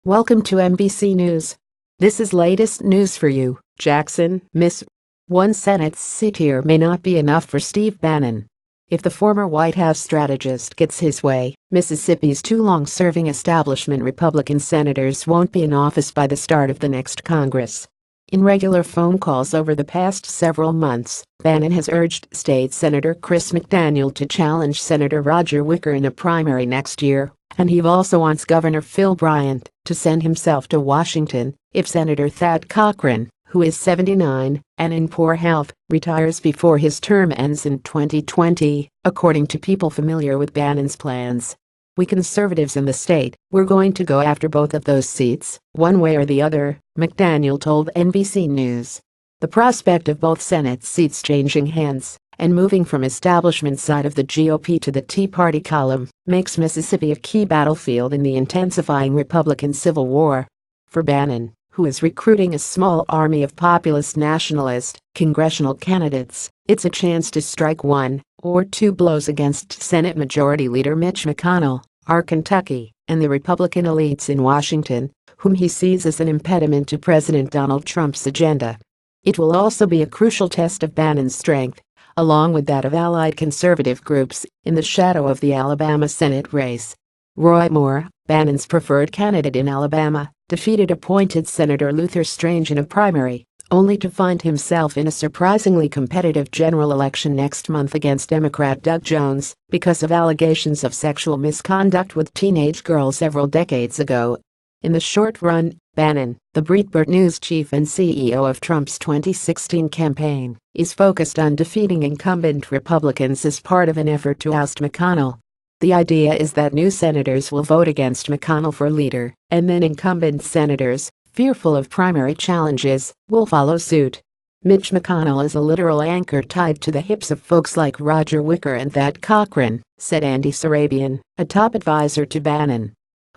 Welcome to NBC News. This is latest news for you. Jackson, Miss. One Senate seat here may not be enough for Steve Bannon. If the former White House strategist gets his way, Mississippi's two long-serving establishment Republican senators won't be in office by the start of the next Congress. In regular phone calls over the past several months, Bannon has urged State Senator Chris McDaniel to challenge Senator Roger Wicker in a primary next year, and he also wants Governor Phil Bryant to send himself to Washington if Senator Thad Cochran, who is 79 and in poor health, retires before his term ends in 2020, according to people familiar with Bannon's plans. "We conservatives in the state, we're going to go after both of those seats, one way or the other," McDaniel told NBC News. The prospect of both Senate seats changing hands and moving from establishment side of the GOP to the Tea Party column makes Mississippi a key battlefield in the intensifying Republican Civil War. For Bannon, who is recruiting a small army of populist nationalist congressional candidates, it's a chance to strike one or two blows against Senate Majority Leader Mitch McConnell, our Kentucky, and the Republican elites in Washington, whom he sees as an impediment to President Donald Trump's agenda. It will also be a crucial test of Bannon's strength, along with that of allied conservative groups, in the shadow of the Alabama Senate race. Roy Moore, Bannon's preferred candidate in Alabama, defeated appointed Senator Luther Strange in a primary, only to find himself in a surprisingly competitive general election next month against Democrat Doug Jones because of allegations of sexual misconduct with teenage girls several decades ago. In the short run, Bannon, the Breitbart News chief and CEO of Trump's 2016 campaign, is focused on defeating incumbent Republicans as part of an effort to oust McConnell. The idea is that new senators will vote against McConnell for leader, and then incumbent senators, fearful of primary challenges, will follow suit. Mitch McConnell is a literal anchor tied to the hips of folks like Roger Wicker and Thad Cochran, said Andy Sarabian, a top advisor to Bannon.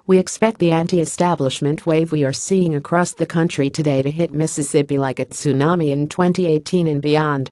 "We expect the anti-establishment wave we are seeing across the country today to hit Mississippi like a tsunami in 2018 and beyond."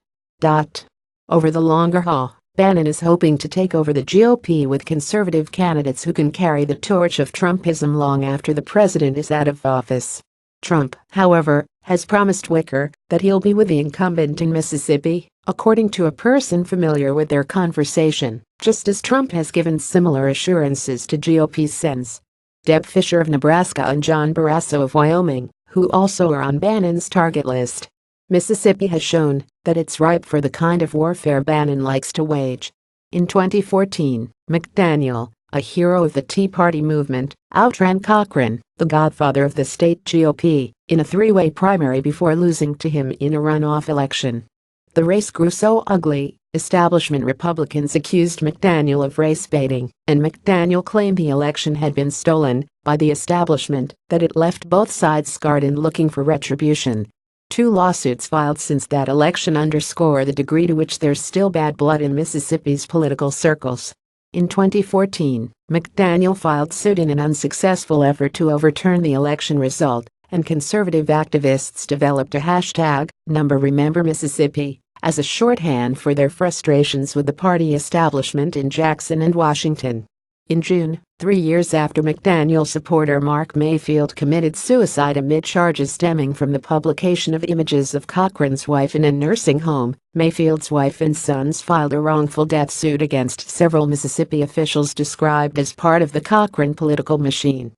Over the longer haul, Bannon is hoping to take over the GOP with conservative candidates who can carry the torch of Trumpism long after the president is out of office. Trump, however, has promised Wicker that he'll be with the incumbent in Mississippi, according to a person familiar with their conversation, just as Trump has given similar assurances to GOP Sens. Deb Fisher of Nebraska and John Barrasso of Wyoming, who also are on Bannon's target list. Mississippi has shown that it's ripe for the kind of warfare Bannon likes to wage. In 2014, McDaniel, a hero of the Tea Party movement, outran Cochran, the godfather of the state GOP, in a three-way primary before losing to him in a runoff election. The race grew so ugly, establishment Republicans accused McDaniel of race baiting, and McDaniel claimed the election had been stolen by the establishment, that it left both sides scarred and looking for retribution. Two lawsuits filed since that election underscore the degree to which there's still bad blood in Mississippi's political circles. In 2014, McDaniel filed suit in an unsuccessful effort to overturn the election result, and conservative activists developed a hashtag, #RememberMississippi, as a shorthand for their frustrations with the party establishment in Jackson and Washington. In June, 3 years after McDaniel supporter Mark Mayfield committed suicide amid charges stemming from the publication of images of Cochran's wife in a nursing home, Mayfield's wife and sons filed a wrongful death suit against several Mississippi officials described as part of the Cochran political machine.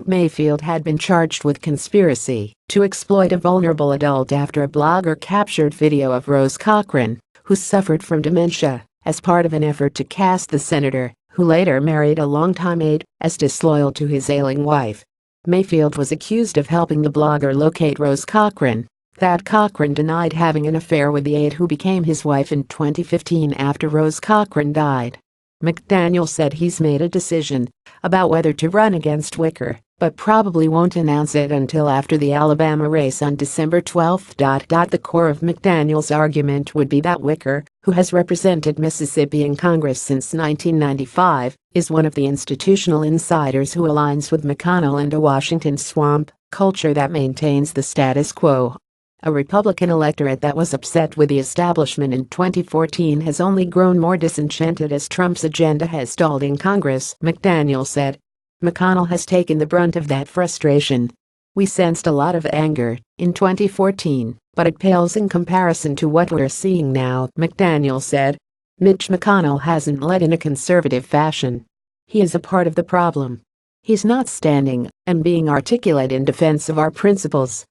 Mayfield had been charged with conspiracy to exploit a vulnerable adult after a blogger captured video of Rose Cochran, who suffered from dementia, as part of an effort to cast the senator, who later married a longtime aide, as disloyal to his ailing wife. Mayfield was accused of helping the blogger locate Rose Cochran. Thad Cochran denied having an affair with the aide who became his wife in 2015 after Rose Cochran died. McDaniel said he's made a decision about whether to run against Wicker, but probably won't announce it until after the Alabama race on December 12. The core of McDaniel's argument would be that Wicker, who has represented Mississippi in Congress since 1995, is one of the institutional insiders who aligns with McConnell and a Washington swamp culture that maintains the status quo. A Republican electorate that was upset with the establishment in 2014 has only grown more disenchanted as Trump's agenda has stalled in Congress, McDaniel said. McConnell has taken the brunt of that frustration. We sensed a lot of anger in 2014, but it pales in comparison to what we're seeing now, McDaniel said. Mitch McConnell hasn't led in a conservative fashion. He is a part of the problem. He's not standing and being articulate in defense of our principles.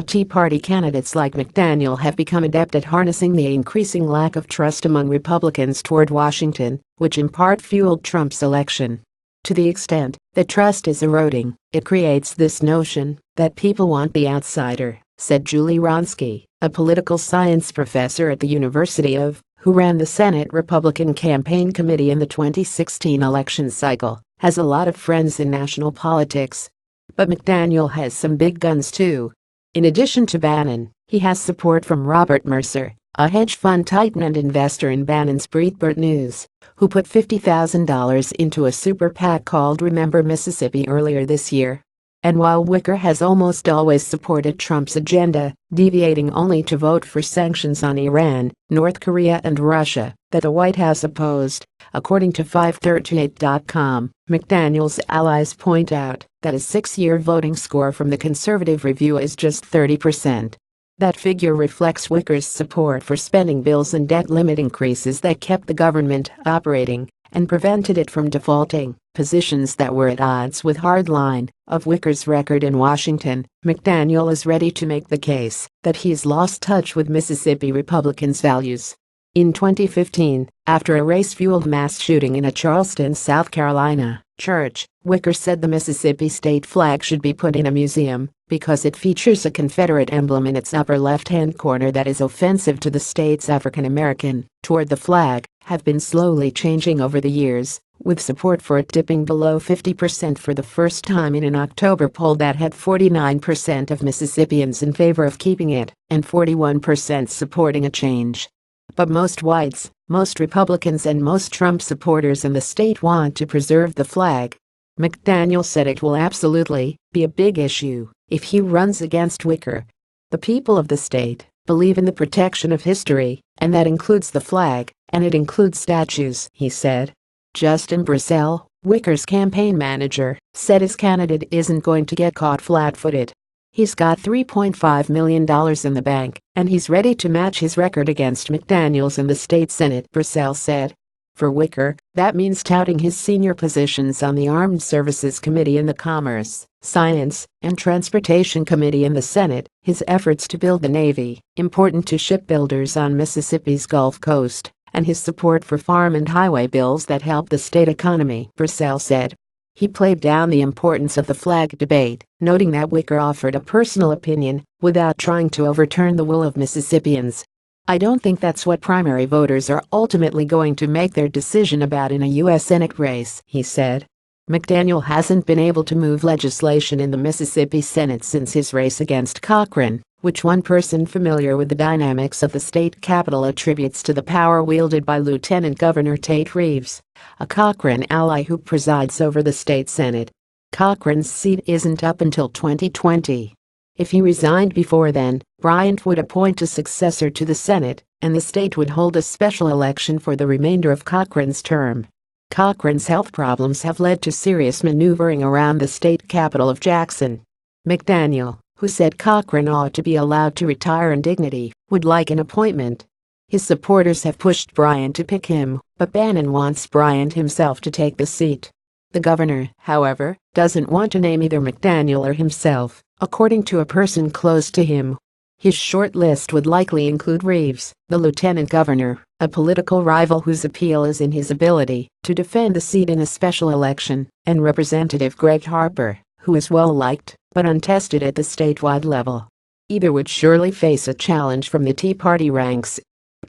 Tea Party candidates like McDaniel have become adept at harnessing the increasing lack of trust among Republicans toward Washington, which in part fueled Trump's election. To the extent that trust is eroding, it creates this notion that people want the outsider, said Julie Wronski, a political science professor at the University of, who ran the Senate Republican Campaign Committee in the 2016 election cycle, has a lot of friends in national politics. But McDaniel has some big guns too. In addition to Bannon, he has support from Robert Mercer, a hedge fund titan and investor in Bannon's Breitbart News, who put $50,000 into a super PAC called Remember Mississippi earlier this year. And while Wicker has almost always supported Trump's agenda, deviating only to vote for sanctions on Iran, North Korea and Russia that the White House opposed, according to 538.com, McDaniel's allies point out that his 6-year voting score from the Conservative Review is just 30%. That figure reflects Wicker's support for spending bills and debt limit increases that kept the government operating and prevented it from defaulting, positions that were at odds with hardline of Wicker's record in Washington. McDaniel is ready to make the case that he's lost touch with Mississippi Republicans' values. In 2015, after a race-fueled mass shooting in a Charleston, South Carolina, church, Wicker said the Mississippi state flag should be put in a museum because it features a Confederate emblem in its upper left-hand corner that is offensive to the state's African American. Toward the flag have been slowly changing over the years, with support for it dipping below 50% for the first time in an October poll that had 49% of Mississippians in favor of keeping it and 41% supporting a change. But most whites, most Republicans and most Trump supporters in the state want to preserve the flag. McDaniel said it will absolutely be a big issue if he runs against Wicker. The people of the state believe in the protection of history, and that includes the flag, and it includes statues, he said. Justin Brissell, Wicker's campaign manager, said his candidate isn't going to get caught flat-footed. He's got $3.5 million in the bank, and he's ready to match his record against McDaniel's in the state Senate, Brissell said. For Wicker, that means touting his senior positions on the Armed Services Committee in the Commerce, Science, and Transportation Committee in the Senate, his efforts to build the Navy, important to shipbuilders on Mississippi's Gulf Coast, and his support for farm and highway bills that help the state economy, Brissell said. He played down the importance of the flag debate, noting that Wicker offered a personal opinion without trying to overturn the will of Mississippians. I don't think that's what primary voters are ultimately going to make their decision about in a U.S. Senate race, he said. McDaniel hasn't been able to move legislation in the Mississippi Senate since his race against Cochran, which one person familiar with the dynamics of the state capitol attributes to the power wielded by Lieutenant Governor Tate Reeves, a Cochran ally who presides over the state Senate. Cochran's seat isn't up until 2020. If he resigned before then, Bryant would appoint a successor to the Senate, and the state would hold a special election for the remainder of Cochran's term. Cochran's health problems have led to serious maneuvering around the state capital of Jackson. McDaniel, who said Cochran ought to be allowed to retire in dignity, would like an appointment. His supporters have pushed Bryant to pick him, but Bannon wants Bryant himself to take the seat. The governor, however, doesn't want to name either McDaniel or himself, according to a person close to him. His short list would likely include Reeves, the lieutenant governor, a political rival whose appeal is in his ability to defend the seat in a special election, and Representative Greg Harper, who is well-liked but untested at the statewide level. Either would surely face a challenge from the Tea Party ranks.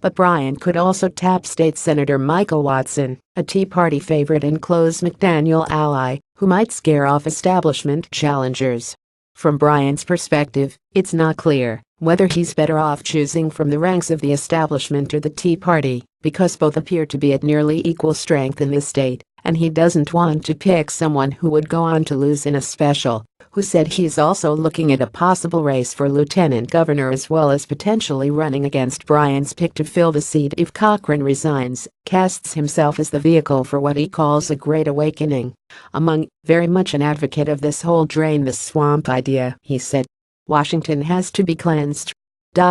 But Bryant could also tap State Senator Michael Watson, a Tea Party favorite and close McDaniel ally, who might scare off establishment challengers. From Bryant's perspective, it's not clear whether he's better off choosing from the ranks of the establishment or the Tea Party, because both appear to be at nearly equal strength in the state, and he doesn't want to pick someone who would go on to lose in a special who said he's also looking at a possible race for lieutenant governor as well as potentially running against Bryan's pick to fill the seat if Cochran resigns, casts himself as the vehicle for what he calls a great awakening. Among very much an advocate of this whole drain the swamp idea, he said. Washington has to be cleansed.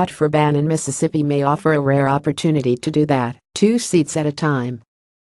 For Bannon, Mississippi may offer a rare opportunity to do that, 2 seats at a time.